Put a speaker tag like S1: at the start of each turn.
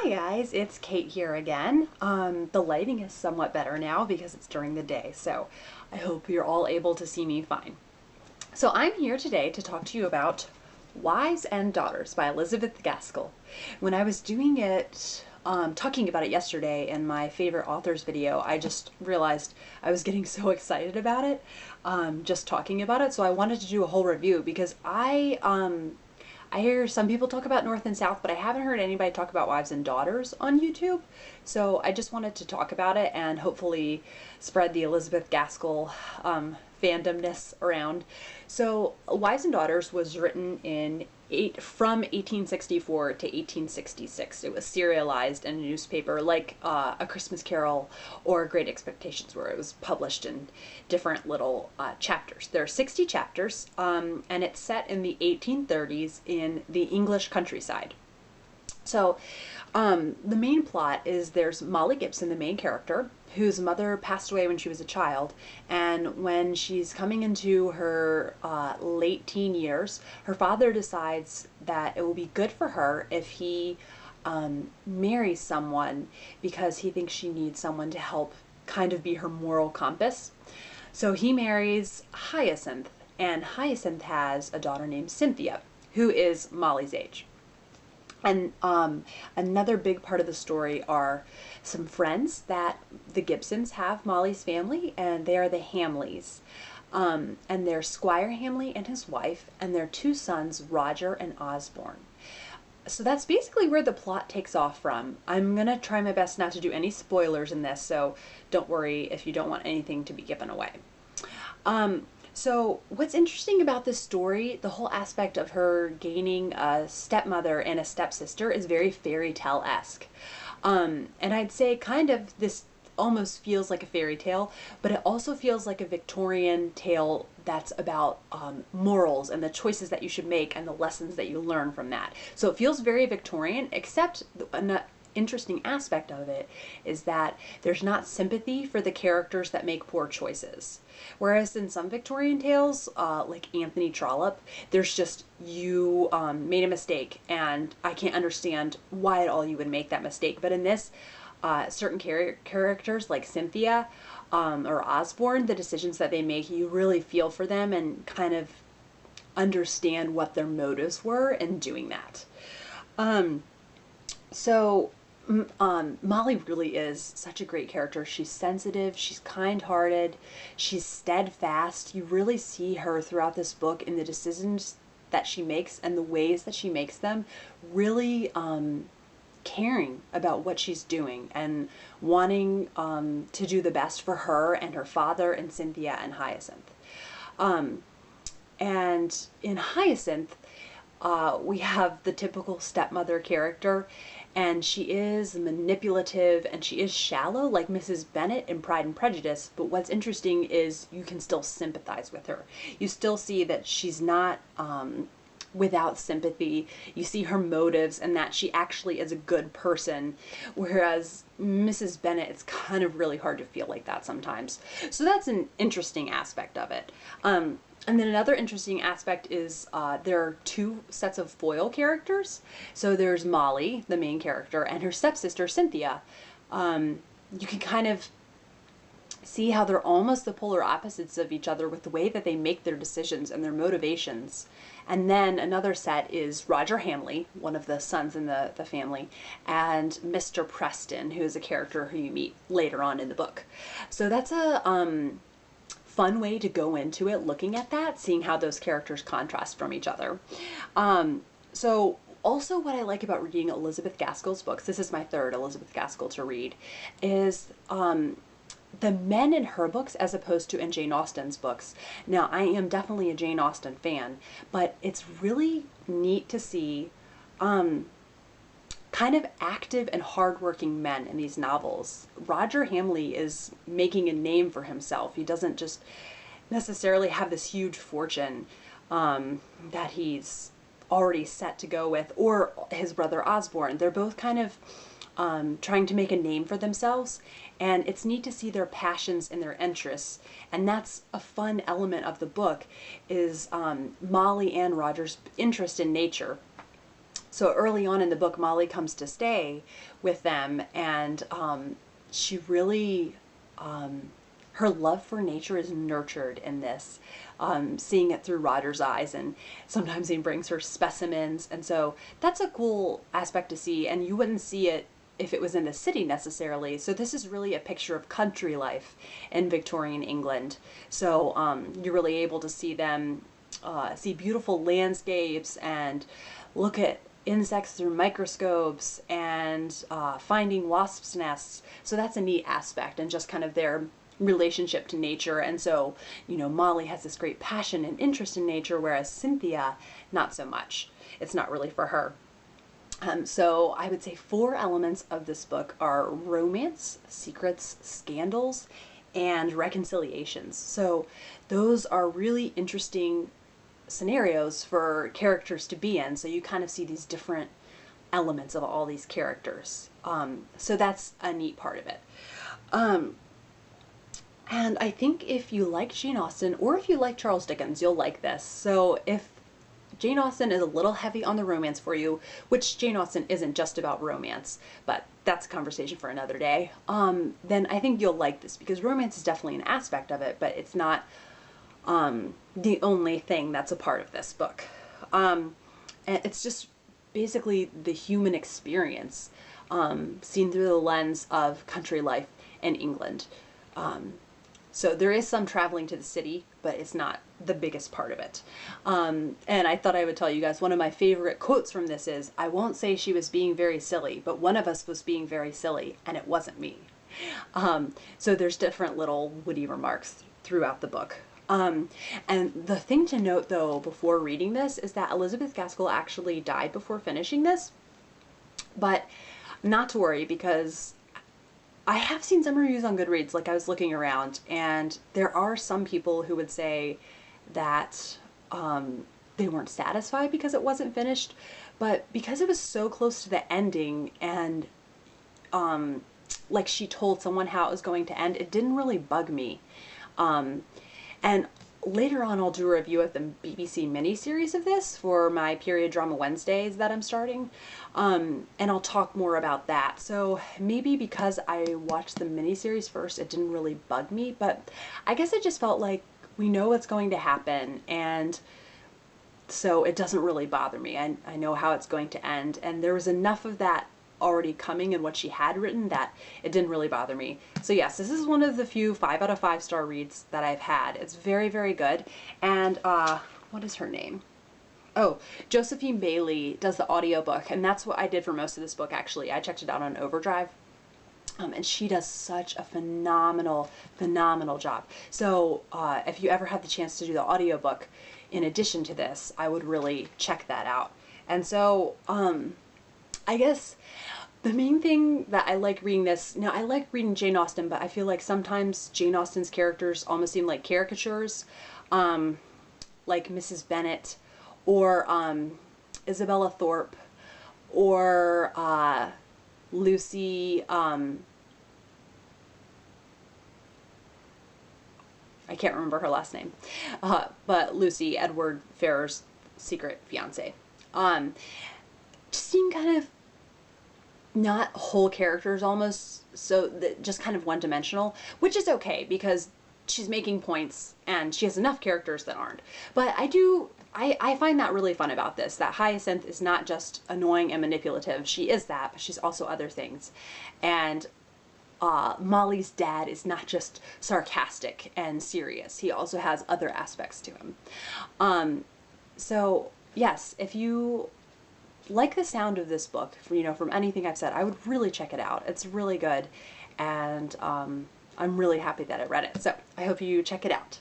S1: Hi guys, it's Kate here again. The lighting is somewhat better now because it's during the day, so I hope you're all able to see me fine. So I'm here today to talk to you about Wives and Daughters by Elizabeth Gaskell. When I was doing it, talking about it yesterday in my favorite authors video, I just realized I was getting so excited about it, just talking about it, so I wanted to do a whole review because I hear some people talk about North and South, but I haven't heard anybody talk about Wives and Daughters on YouTube. So I just wanted to talk about it and hopefully spread the Elizabeth Gaskell fandomness around. So Wives and Daughters was written from 1864 to 1866. It was serialized in a newspaper like A Christmas Carol or Great Expectations, where it was published in different little chapters. There are 60 chapters, and it's set in the 1830s in the English countryside. So the main plot is there's Molly Gibson, the main character, whose mother passed away when she was a child, and when she's coming into her late teen years, her father decides that it will be good for her if he marries someone because he thinks she needs someone to help kind of be her moral compass. So he marries Hyacinth, and Hyacinth has a daughter named Cynthia, who is Molly's age. And another big part of the story are some friends that the Gibsons have, Molly's family, and they are the Hamleys. And they're Squire Hamley and his wife, and their two sons, Roger and Osborne. So that's basically where the plot takes off from. I'm going to try my best not to do any spoilers in this, so don't worry if you don't want anything to be given away. So what's interesting about this story, the whole aspect of her gaining a stepmother and a stepsister, is very fairy tale-esque. And I'd say kind of this almost feels like a fairy tale, but it also feels like a Victorian tale that's about morals and the choices that you should make and the lessons that you learn from that. So it feels very Victorian, except an interesting aspect of it is that there's not sympathy for the characters that make poor choices. Whereas in some Victorian tales, like Anthony Trollope, there's just, you made a mistake and I can't understand why at all you would make that mistake. But in this, certain characters like Cynthia or Osborne, the decisions that they make, you really feel for them and kind of understand what their motives were in doing that. Molly really is such a great character. She's sensitive, she's kind-hearted, she's steadfast. You really see her throughout this book in the decisions that she makes and the ways that she makes them, really caring about what she's doing and wanting to do the best for her and her father and Cynthia and Hyacinth. And in Hyacinth, we have the typical stepmother character, and she is manipulative and she is shallow like Mrs. Bennet in Pride and Prejudice, but what's interesting is you can still sympathize with her. You still see that she's not without sympathy. You see her motives and that she actually is a good person, whereas Mrs. Bennet, it's kind of really hard to feel like that sometimes. So that's an interesting aspect of it. And then another interesting aspect is there are two sets of foil characters. So there's Molly, the main character, and her stepsister, Cynthia. You can kind of see how they're almost the polar opposites of each other with the way that they make their decisions and their motivations. And then another set is Roger Hamley, one of the sons in the family, and Mr. Preston, who is a character who you meet later on in the book. So that's a fun way to go into it, looking at that, seeing how those characters contrast from each other. So also what I like about reading Elizabeth Gaskell's books, this is my third Elizabeth Gaskell to read, is the men in her books as opposed to in Jane Austen's books. Now, I am definitely a Jane Austen fan, but it's really neat to see kind of active and hardworking men in these novels. Roger Hamley is making a name for himself. He doesn't just necessarily have this huge fortune that he's already set to go with, or his brother Osborne. They're both kind of trying to make a name for themselves, and it's neat to see their passions and their interests, and that's a fun element of the book, is Molly and Roger's interest in nature. So early on in the book, Molly comes to stay with them, and she really, her love for nature is nurtured in this, seeing it through Roger's eyes, and sometimes he brings her specimens, and so that's a cool aspect to see, and you wouldn't see it if it was in the city necessarily. So this is really a picture of country life in Victorian England. So you're really able to see them, see beautiful landscapes and look at insects through microscopes and finding wasps' nests. So that's a neat aspect, and just kind of their relationship to nature. And so, you know, Molly has this great passion and interest in nature, whereas Cynthia, not so much. It's not really for her. So I would say 4 elements of this book are romance, secrets, scandals, and reconciliations. So those are really interesting scenarios for characters to be in. So you kind of see these different elements of all these characters. So that's a neat part of it. And I think if you like Jane Austen, or if you like Charles Dickens, you'll like this. So if Jane Austen is a little heavy on the romance for you, which Jane Austen isn't just about romance, but that's a conversation for another day, then I think you'll like this, because romance is definitely an aspect of it, but it's not the only thing that's a part of this book. And it's just basically the human experience seen through the lens of country life in England. So there is some traveling to the city, but it's not the biggest part of it. And I thought I would tell you guys, one of my favorite quotes from this is, "I won't say she was being very silly, but one of us was being very silly, and it wasn't me." So there's different little witty remarks throughout the book. And the thing to note, though, before reading this is that Elizabeth Gaskell actually died before finishing this. But not to worry, because I have seen some reviews on Goodreads, like I was looking around, and there are some people who would say that they weren't satisfied because it wasn't finished, but because it was so close to the ending, and like she told someone how it was going to end, it didn't really bug me. And later on I'll do a review of the BBC miniseries of this for my Period Drama Wednesdays that I'm starting, and I'll talk more about that. So maybe because I watched the miniseries first, it didn't really bug me, but I guess it just felt like we know what's going to happen, and so it doesn't really bother me. I know how it's going to end, and there was enough of that already coming in what she had written that it didn't really bother me. So yes, this is one of the few 5 out of 5 star reads that I've had. It's very, very good. And what is her name? Oh, Josephine Bailey does the audiobook, and that's what I did for most of this book, actually. I checked it out on Overdrive. And she does such a phenomenal, phenomenal job. So if you ever have the chance to do the audiobook in addition to this, I would really check that out. And so I guess the main thing that I like reading this, now I like reading Jane Austen, but I feel like sometimes Jane Austen's characters almost seem like caricatures, like Mrs. Bennet, or Isabella Thorpe, or Lucy, I can't remember her last name, but Lucy, Edward Ferrars' secret fiance. Just seem kind of not whole characters almost, so that just kind of one-dimensional, which is okay because she's making points and she has enough characters that aren't. But I find that really fun about this, that Hyacinth is not just annoying and manipulative. She is that, but she's also other things. And Molly's dad is not just sarcastic and serious. He also has other aspects to him. So yes, if you like the sound of this book, from anything I've said, I would really check it out. It's really good, and I'm really happy that I read it. So I hope you check it out.